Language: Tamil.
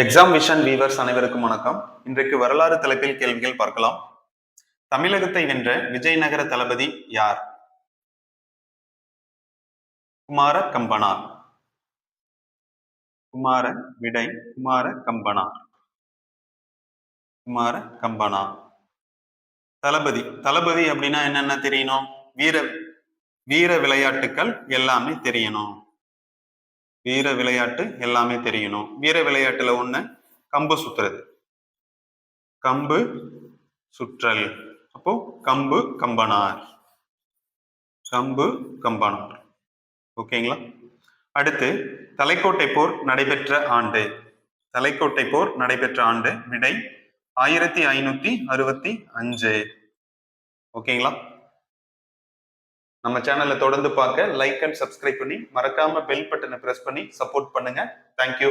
எக்ஸாம் விஷன் வீவர்ஸ் அனைவருக்கும் வணக்கம். இன்றைக்கு வரலாறு தலைப்பில் கேள்விகள் பார்க்கலாம். தமிழகத்தை வென்ற விஜயநகர தளபதி யார்? குமார கம்பனார். குமார விடை குமார கம்பனார். குமார கம்பனார். தளபதி தளபதி அப்படின்னா என்னென்ன தெரியணும்? வீர வீர விளையாட்டுக்கள் எல்லாமே தெரியணும். வீர விளையாட்டு எல்லாமே தெரியணும். வீர விளையாட்டுல ஒண்ணு கம்பு சுத்துறது, கம்பு சுற்றல். அப்போ கம்பு கம்பனார், கம்பு கம்பனார். ஓகேங்களா? அடுத்து தலைக்கோட்டை போர் நடைபெற்ற ஆண்டு. தலைக்கோட்டை போர் நடைபெற்ற ஆண்டு விடை 1565. ஓகேங்களா? நம்ம சேனலை தொடர்ந்து பார்க்க லைக் அண்ட் சப்ஸ்கிரைப் பண்ணி மறக்காம பெல் பட்டனை பிரஸ் பண்ணி சப்போர்ட் பண்ணுங்க. தேங்க்யூ.